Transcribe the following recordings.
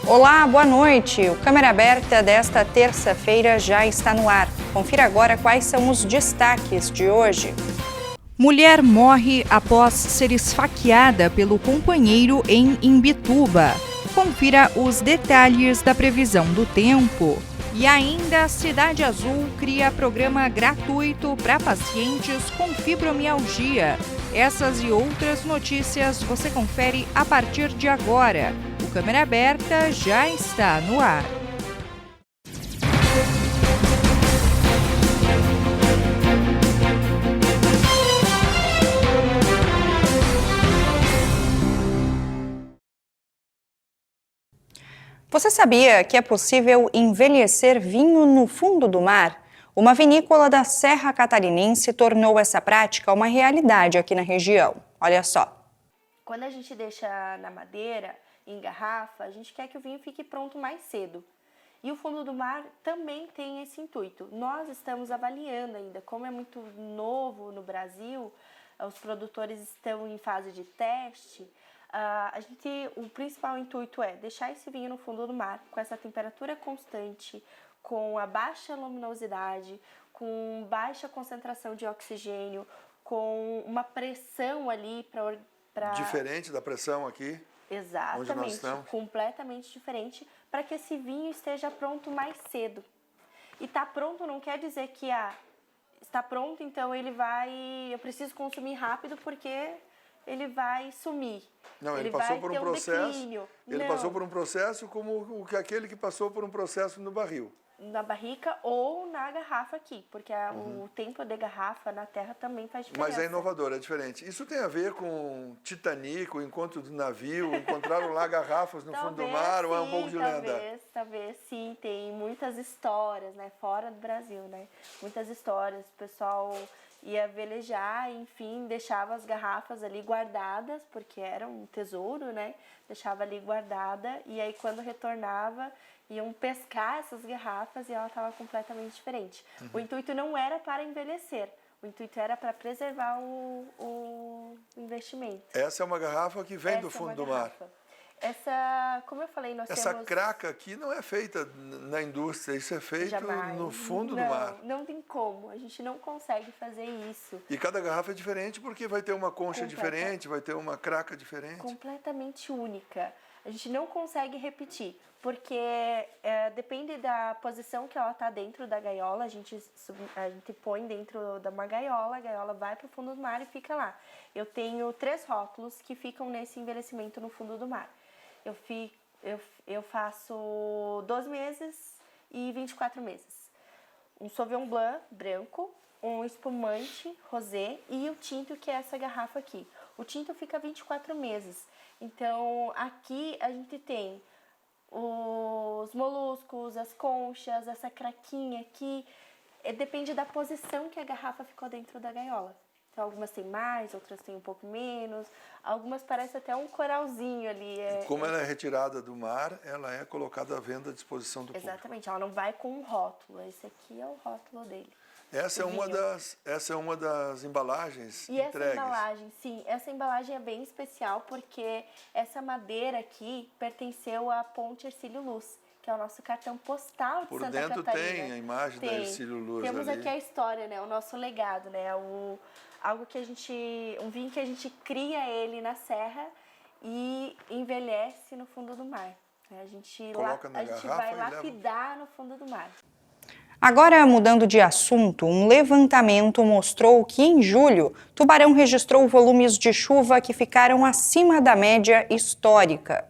Olá, boa noite. O Câmara Aberta desta terça-feira já está no ar. Confira agora quais são os destaques de hoje. Mulher morre após ser esfaqueada pelo companheiro em Imbituba. Confira os detalhes da previsão do tempo. E ainda, Cidade Azul cria programa gratuito para pacientes com fibromialgia. Essas e outras notícias você confere a partir de agora. O Câmara Aberta já está no ar. Você sabia que é possível envelhecer vinho no fundo do mar? Uma vinícola da Serra Catarinense tornou essa prática uma realidade aqui na região. Olha só. Quando a gente deixa na madeira, em garrafa, a gente quer que o vinho fique pronto mais cedo. E o fundo do mar também tem esse intuito. Nós estamos avaliando ainda, como é muito novo no Brasil, os produtores estão em fase de teste. O principal intuito é deixar esse vinho no fundo do mar, com essa temperatura constante, com a baixa luminosidade, com baixa concentração de oxigênio, com uma pressão ali para... Diferente da pressão aqui? Exatamente, onde nós estamos. Completamente diferente, para que esse vinho esteja pronto mais cedo. E tá pronto não quer dizer que está pronto, então eu preciso consumir rápido porque ele vai sumir. Não, ele passou por um processo. Ele passou por um processo como aquele que passou por um processo no barril. Na barrica ou na garrafa aqui, porque o tempo de garrafa na terra também faz diferença. Mas é inovador, é diferente. Isso tem a ver com Titanic, o encontro do navio, encontraram lá garrafas no fundo do mar, ou é um pouco de lenda? Talvez sim, tem muitas histórias, né, fora do Brasil, né, muitas histórias, o pessoal ia velejar, enfim, deixava as garrafas ali guardadas, porque era um tesouro, né, deixava ali guardada, e aí quando retornava, iam pescar essas garrafas e ela estava completamente diferente. O intuito não era para envelhecer, o intuito era para preservar o investimento. Essa é uma garrafa que vem do fundo do mar. Essa, como eu falei, nós temos... Essa craca aqui não é feita na indústria, isso é feito no fundo do mar. Não tem como, a gente não consegue fazer isso. E cada garrafa é diferente porque vai ter uma concha diferente, vai ter uma craca diferente. Completamente única. A gente não consegue repetir, porque depende da posição que ela está dentro da gaiola, a gente põe dentro de uma gaiola, a gaiola vai para o fundo do mar e fica lá. Eu tenho 3 rótulos que ficam nesse envelhecimento no fundo do mar. Eu faço 12 meses e 24 meses. Um Sauvignon Blanc branco, um espumante rosé e o tinto, que é essa garrafa aqui. O tinto fica 24 meses. Então, aqui a gente tem os moluscos, as conchas, essa craquinha aqui. Depende da posição que a garrafa ficou dentro da gaiola. Então, algumas tem mais, outras tem um pouco menos. Algumas parecem até um coralzinho ali. Como ela é retirada do mar, ela é colocada à venda à disposição do público. Exatamente, ela não vai com um rótulo. Esse aqui é o rótulo dele. Essa é uma das embalagens entregues. Essa embalagem, sim, essa embalagem é bem especial porque essa madeira aqui pertenceu à Ponte Hercílio Luz, que é o nosso cartão postal de Santa Catarina. Por dentro tem a imagem da Hercílio Luz. Temos ali. Aqui a história, né, o nosso legado, né, um vinho que a gente cria ele na serra e envelhece no fundo do mar. A gente vai lapidar no fundo do mar. Agora, mudando de assunto, um levantamento mostrou que em julho, Tubarão registrou volumes de chuva que ficaram acima da média histórica.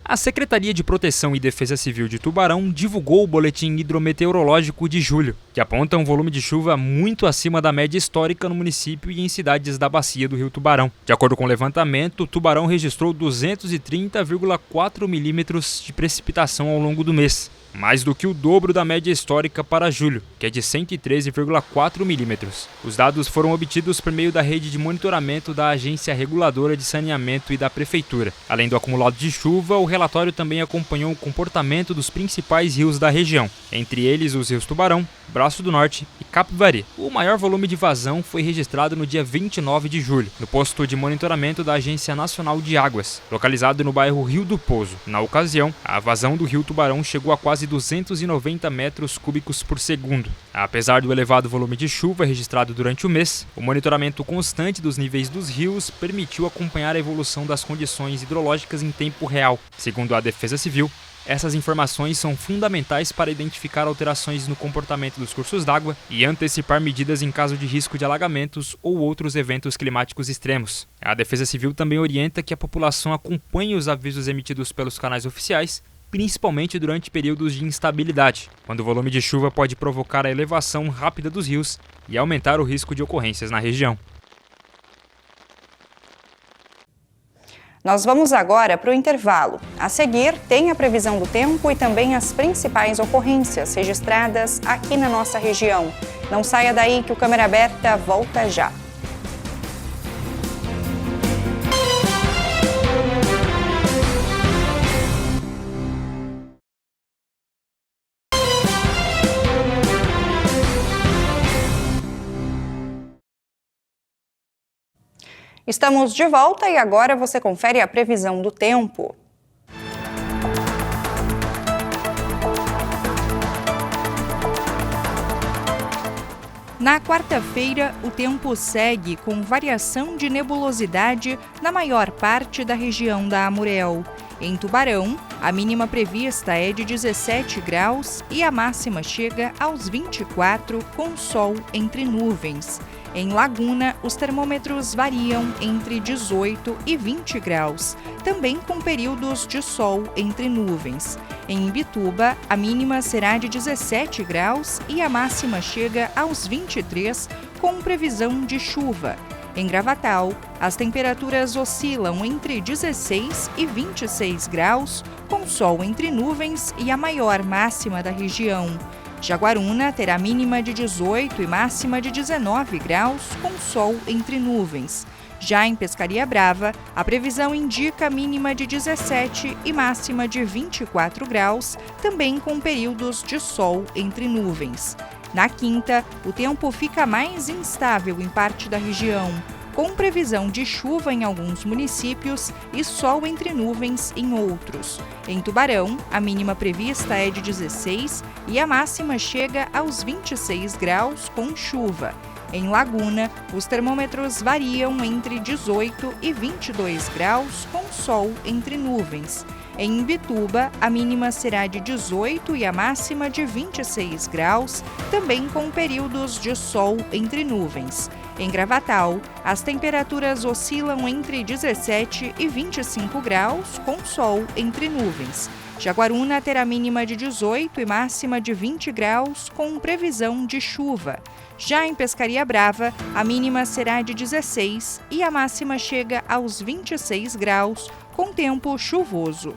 A Secretaria de Proteção e Defesa Civil de Tubarão divulgou o boletim hidrometeorológico de julho, que aponta um volume de chuva muito acima da média histórica no município e em cidades da bacia do Rio Tubarão. De acordo com o levantamento, Tubarão registrou 230,4 milímetros de precipitação ao longo do mês. mais do que o dobro da média histórica para julho, que é de 113,4 milímetros. Os dados foram obtidos por meio da rede de monitoramento da Agência Reguladora de Saneamento e da Prefeitura. Além do acumulado de chuva, o relatório também acompanhou o comportamento dos principais rios da região, entre eles os rios Tubarão, Braço do Norte e Capivari. O maior volume de vazão foi registrado no dia 29 de julho, no posto de monitoramento da Agência Nacional de Águas, localizado no bairro Rio do Pozo. Na ocasião, a vazão do rio Tubarão chegou a quase 290 metros cúbicos por segundo. Apesar do elevado volume de chuva registrado durante o mês, o monitoramento constante dos níveis dos rios permitiu acompanhar a evolução das condições hidrológicas em tempo real. Segundo a Defesa Civil, essas informações são fundamentais para identificar alterações no comportamento dos cursos d'água e antecipar medidas em caso de risco de alagamentos ou outros eventos climáticos extremos. A Defesa Civil também orienta que a população acompanhe os avisos emitidos pelos canais oficiais, principalmente durante períodos de instabilidade, quando o volume de chuva pode provocar a elevação rápida dos rios e aumentar o risco de ocorrências na região. Nós vamos agora para o intervalo. A seguir, tem a previsão do tempo e também as principais ocorrências registradas aqui na nossa região. Não saia daí que o Câmera Aberta volta já. Estamos de volta e agora você confere a previsão do tempo. Na quarta-feira, o tempo segue com variação de nebulosidade na maior parte da região da Amurel. Em Tubarão, a mínima prevista é de 17 graus e a máxima chega aos 24, com sol entre nuvens. Em Laguna, os termômetros variam entre 18 e 20 graus, também com períodos de sol entre nuvens. Em Imbituba, a mínima será de 17 graus e a máxima chega aos 23, com previsão de chuva. Em Gravatal, as temperaturas oscilam entre 16 e 26 graus, com sol entre nuvens e a maior máxima da região. Jaguaruna terá mínima de 18 e máxima de 19 graus, com sol entre nuvens. Já em Pescaria Brava, a previsão indica mínima de 17 e máxima de 24 graus, também com períodos de sol entre nuvens. Na quinta, o tempo fica mais instável em parte da região, com previsão de chuva em alguns municípios e sol entre nuvens em outros. Em Tubarão, a mínima prevista é de 16 e a máxima chega aos 26 graus com chuva. Em Laguna, os termômetros variam entre 18 e 22 graus com sol entre nuvens. Em Imbituba, a mínima será de 18 e a máxima de 26 graus, também com períodos de sol entre nuvens. Em Gravatal, as temperaturas oscilam entre 17 e 25 graus, com sol entre nuvens. Jaguaruna terá mínima de 18 e máxima de 20 graus, com previsão de chuva. Já em Pescaria Brava, a mínima será de 16 e a máxima chega aos 26 graus, com tempo chuvoso.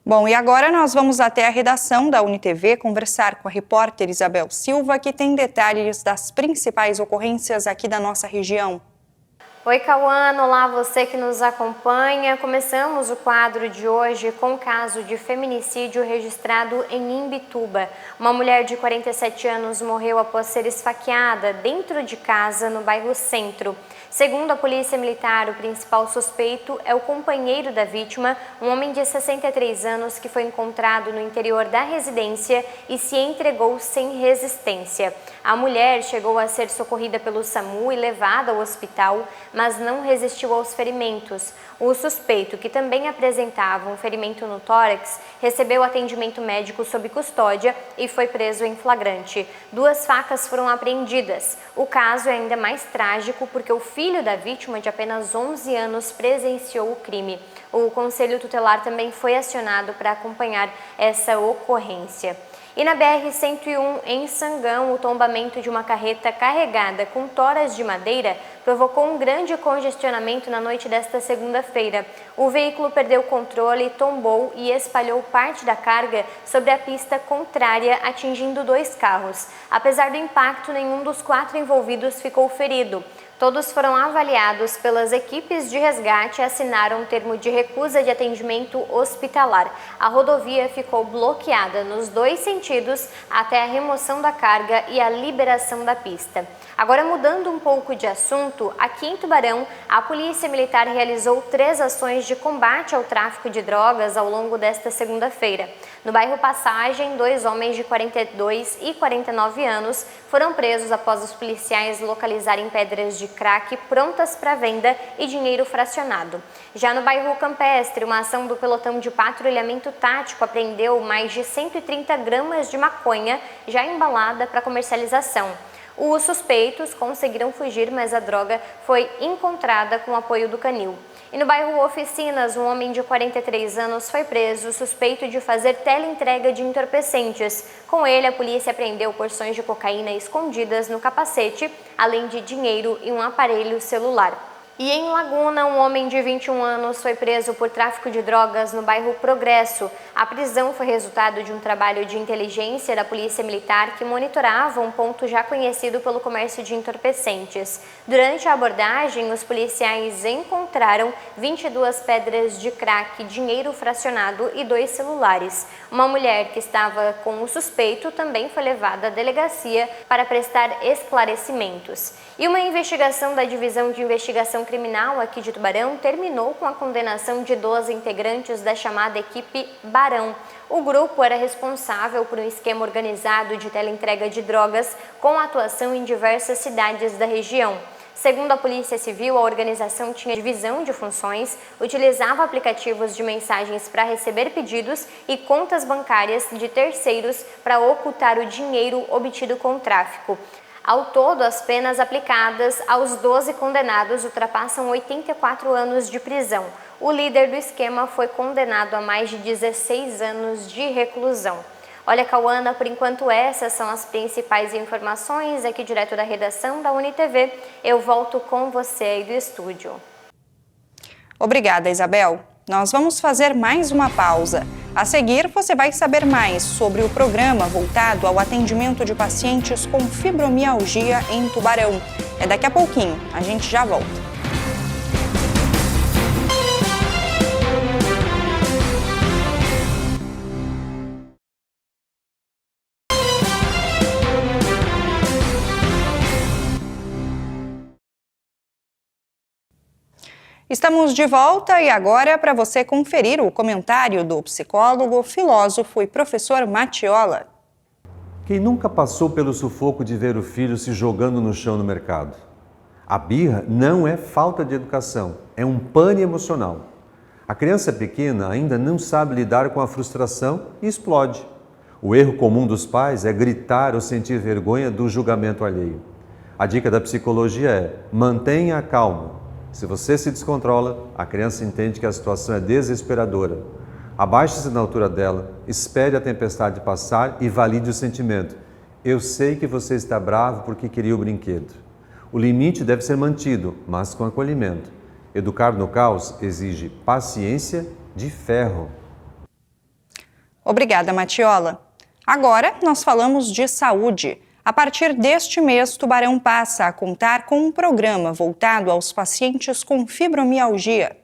Bom, e agora nós vamos até a redação da UniTV conversar com a repórter Isabel Silva, que tem detalhes das principais ocorrências aqui da nossa região. Oi, Cauã, olá você que nos acompanha. Começamos o quadro de hoje com o caso de feminicídio registrado em Imbituba. Uma mulher de 47 anos morreu após ser esfaqueada dentro de casa no bairro Centro. Segundo a Polícia Militar, o principal suspeito é o companheiro da vítima, um homem de 63 anos que foi encontrado no interior da residência e se entregou sem resistência. A mulher chegou a ser socorrida pelo SAMU e levada ao hospital, mas não resistiu aos ferimentos. O suspeito, que também apresentava um ferimento no tórax, recebeu atendimento médico sob custódia e foi preso em flagrante. 2 facas foram apreendidas. O caso é ainda mais trágico porque o filho da vítima, de apenas 11 anos, presenciou o crime. O Conselho Tutelar também foi acionado para acompanhar essa ocorrência. E na BR-101, em Sangão, o tombamento de uma carreta carregada com toras de madeira provocou um grande congestionamento na noite desta segunda-feira. O veículo perdeu o controle, tombou e espalhou parte da carga sobre a pista contrária, atingindo 2 carros. Apesar do impacto, nenhum dos 4 envolvidos ficou ferido. Todos foram avaliados pelas equipes de resgate e assinaram um termo de recusa de atendimento hospitalar. A rodovia ficou bloqueada nos 2 sentidos até a remoção da carga e a liberação da pista. Agora, mudando um pouco de assunto, aqui em Tubarão, a Polícia Militar realizou 3 ações de combate ao tráfico de drogas ao longo desta segunda-feira. No bairro Passagem, 2 homens de 42 e 49 anos foram presos após os policiais localizarem pedras de crack prontas para venda e dinheiro fracionado. Já no bairro Campestre, uma ação do pelotão de patrulhamento tático apreendeu mais de 130 gramas de maconha já embalada para comercialização. Os suspeitos conseguiram fugir, mas a droga foi encontrada com o apoio do canil. E no bairro Oficinas, um homem de 43 anos foi preso, suspeito de fazer teleentrega de entorpecentes. Com ele, a polícia apreendeu porções de cocaína escondidas no capacete, além de dinheiro e um aparelho celular. E em Laguna, um homem de 21 anos foi preso por tráfico de drogas no bairro Progresso. A prisão foi resultado de um trabalho de inteligência da Polícia Militar que monitorava um ponto já conhecido pelo comércio de entorpecentes. Durante a abordagem, os policiais encontraram 22 pedras de crack, dinheiro fracionado e 2 celulares. Uma mulher que estava com o suspeito também foi levada à delegacia para prestar esclarecimentos. E uma investigação da Divisão de Investigação Criminal aqui de Tubarão terminou com a condenação de 12 integrantes da chamada equipe Barão. O grupo era responsável por um esquema organizado de teleentrega de drogas com atuação em diversas cidades da região. Segundo a Polícia Civil, a organização tinha divisão de funções, utilizava aplicativos de mensagens para receber pedidos e contas bancárias de terceiros para ocultar o dinheiro obtido com o tráfico. Ao todo, as penas aplicadas aos 12 condenados ultrapassam 84 anos de prisão. O líder do esquema foi condenado a mais de 16 anos de reclusão. Olha, Cauana, por enquanto essas são as principais informações aqui direto da redação da UniTV. Eu volto com você aí do estúdio. Obrigada, Isabel. Nós vamos fazer mais uma pausa. A seguir, você vai saber mais sobre o programa voltado ao atendimento de pacientes com fibromialgia em Tubarão. É daqui a pouquinho, a gente já volta. Estamos de volta e agora para você conferir o comentário do psicólogo, filósofo e professor Matiola. Quem nunca passou pelo sufoco de ver o filho se jogando no chão no mercado? A birra não é falta de educação, é um pane emocional. A criança pequena ainda não sabe lidar com a frustração e explode. O erro comum dos pais é gritar ou sentir vergonha do julgamento alheio. A dica da psicologia é: mantenha a calma. Se você se descontrola, a criança entende que a situação é desesperadora. Abaixe-se na altura dela, espere a tempestade passar e valide o sentimento. Eu sei que você está bravo porque queria o brinquedo. O limite deve ser mantido, mas com acolhimento. Educar no caos exige paciência de ferro. Obrigada, Matiola. Agora nós falamos de saúde. A partir deste mês, Tubarão passa a contar com um programa voltado aos pacientes com fibromialgia.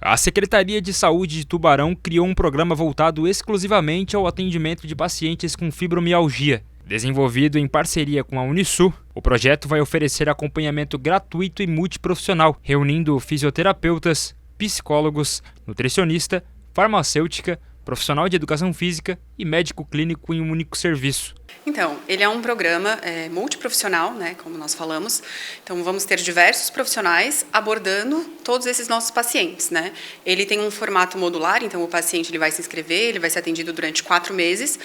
A Secretaria de Saúde de Tubarão criou um programa voltado exclusivamente ao atendimento de pacientes com fibromialgia. Desenvolvido em parceria com a Unisul, o projeto vai oferecer acompanhamento gratuito e multiprofissional, reunindo fisioterapeutas, psicólogos, nutricionista, farmacêutica, profissional de educação física e médico clínico em um único serviço. Então, ele é um programa multiprofissional, né, como nós falamos. Então, vamos ter diversos profissionais abordando todos esses nossos pacientes, né? Ele tem um formato modular, então o paciente ele vai se inscrever, ele vai ser atendido durante 4 meses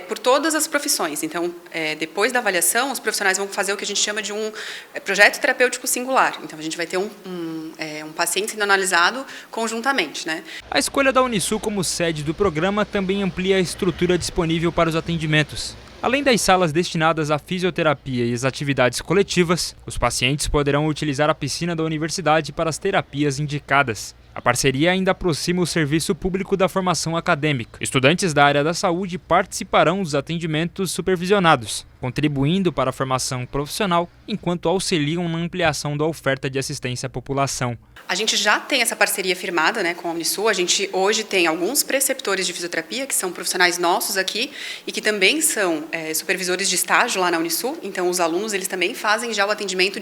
por todas as profissões. Então, depois da avaliação, os profissionais vão fazer o que a gente chama de um projeto terapêutico singular. Então, a gente vai ter um paciente sendo analisado conjuntamente, né? A escolha da Unisul como sede do programa também amplia a estrutura disponível para os atendimentos. Além das salas destinadas à fisioterapia e às atividades coletivas, os pacientes poderão utilizar a piscina da universidade para as terapias indicadas. A parceria ainda aproxima o serviço público da formação acadêmica. Estudantes da área da saúde participarão dos atendimentos supervisionados, contribuindo para a formação profissional, enquanto auxiliam na ampliação da oferta de assistência à população. A gente já tem essa parceria firmada, né, com a Unisul. A gente hoje tem alguns preceptores de fisioterapia, que são profissionais nossos aqui, e que também são supervisores de estágio lá na Unisul. Então, os alunos, eles também fazem já o atendimento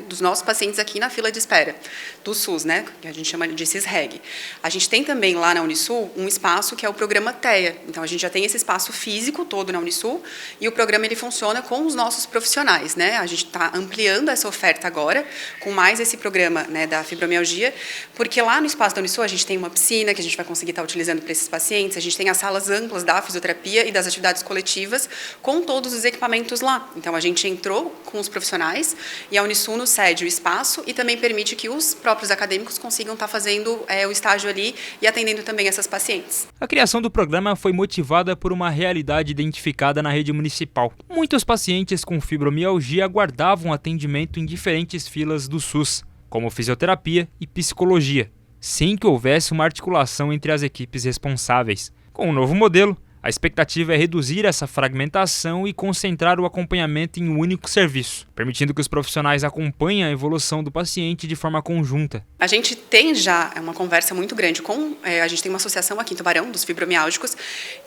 dos nossos pacientes aqui na fila de espera, do SUS, né, que a gente chama de CISREG. A gente tem também lá na Unisul um espaço que é o programa TEA. Então, a gente já tem esse espaço físico todo na Unisul, e o programa ele funciona com os nossos profissionais, né? A gente está ampliando essa oferta agora, com mais esse programa, né, da fibromialgia, porque lá no espaço da Unisul a gente tem uma piscina que a gente vai conseguir estar utilizando para esses pacientes, a gente tem as salas amplas da fisioterapia e das atividades coletivas com todos os equipamentos lá. Então a gente entrou com os profissionais e a Unisul nos cede o espaço e também permite que os próprios acadêmicos consigam estar fazendo o estágio ali e atendendo também essas pacientes. A criação do programa foi motivada por uma realidade identificada na rede municipal. Muitos pacientes com fibromialgia aguardavam atendimento em diferentes filas do SUS, como fisioterapia e psicologia, sem que houvesse uma articulação entre as equipes responsáveis. Com o novo modelo, a expectativa é reduzir essa fragmentação e concentrar o acompanhamento em um único serviço, permitindo que os profissionais acompanhem a evolução do paciente de forma conjunta. A gente tem já uma conversa muito grande com... a gente tem uma associação aqui em Tubarão, dos fibromiálgicos,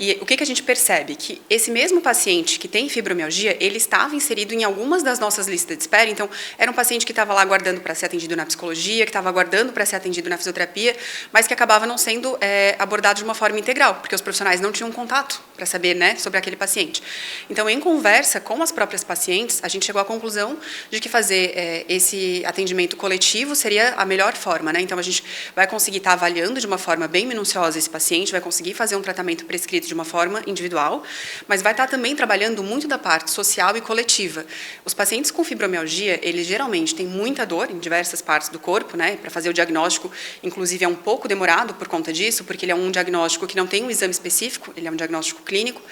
e o que a gente percebe? Que esse mesmo paciente que tem fibromialgia, ele estava inserido em algumas das nossas listas de espera, então era um paciente que estava lá aguardando para ser atendido na psicologia, que estava aguardando para ser atendido na fisioterapia, mas que acabava não sendo abordado de uma forma integral, porque os profissionais não tinham contato para saber, né, sobre aquele paciente. Então, em conversa com as próprias pacientes, a gente chegou à conclusão de que fazer esse atendimento coletivo seria a melhor forma, né? Então, a gente vai conseguir estar avaliando de uma forma bem minuciosa esse paciente, vai conseguir fazer um tratamento prescrito de uma forma individual, mas vai estar também trabalhando muito da parte social e coletiva. Os pacientes com fibromialgia, eles geralmente têm muita dor em diversas partes do corpo, né? Para fazer o diagnóstico, inclusive, é um pouco demorado por conta disso, porque ele é um diagnóstico que não tem um exame específico, ele é um diagnóstico clínico.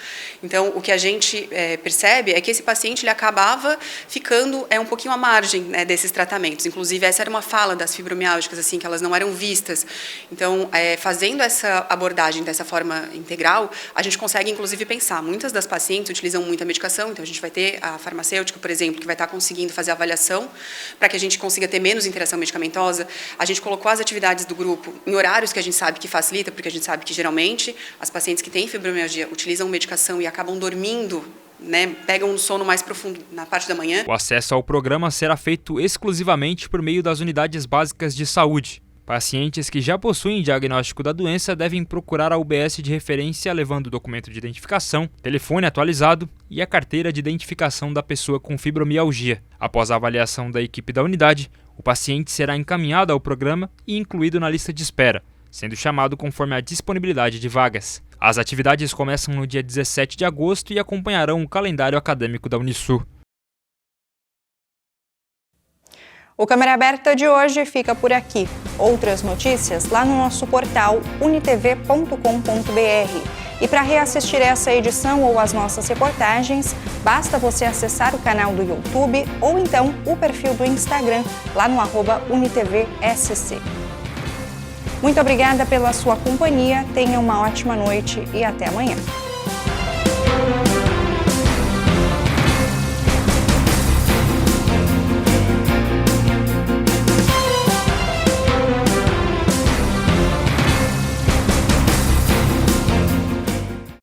Então, o que a gente percebe é que esse paciente ele acabava ficando um pouquinho à margem, né, desses tratamentos. Inclusive, essa era uma fala das fibromiálgicas, assim, que elas não eram vistas. Então, fazendo essa abordagem dessa forma integral, a gente consegue, inclusive, pensar. Muitas das pacientes utilizam muita medicação, então a gente vai ter a farmacêutica, por exemplo, que vai estar conseguindo fazer a avaliação para que a gente consiga ter menos interação medicamentosa. A gente colocou as atividades do grupo em horários que a gente sabe que facilita, porque a gente sabe que, geralmente, as pacientes que têm fibromialgia utilizam medicação e acabam dormindo, né, pegam um sono mais profundo na parte da manhã. O acesso ao programa será feito exclusivamente por meio das unidades básicas de saúde. Pacientes que já possuem diagnóstico da doença devem procurar a UBS de referência levando o documento de identificação, telefone atualizado e a carteira de identificação da pessoa com fibromialgia. Após a avaliação da equipe da unidade, o paciente será encaminhado ao programa e incluído na lista de espera, sendo chamado conforme a disponibilidade de vagas. As atividades começam no dia 17 de agosto e acompanharão o calendário acadêmico da Unisul. O Câmera Aberta de hoje fica por aqui. Outras notícias lá no nosso portal unitv.com.br. E para reassistir essa edição ou as nossas reportagens, basta você acessar o canal do YouTube ou então o perfil do Instagram, lá no @unitvsc. Muito obrigada pela sua companhia, tenha uma ótima noite e até amanhã.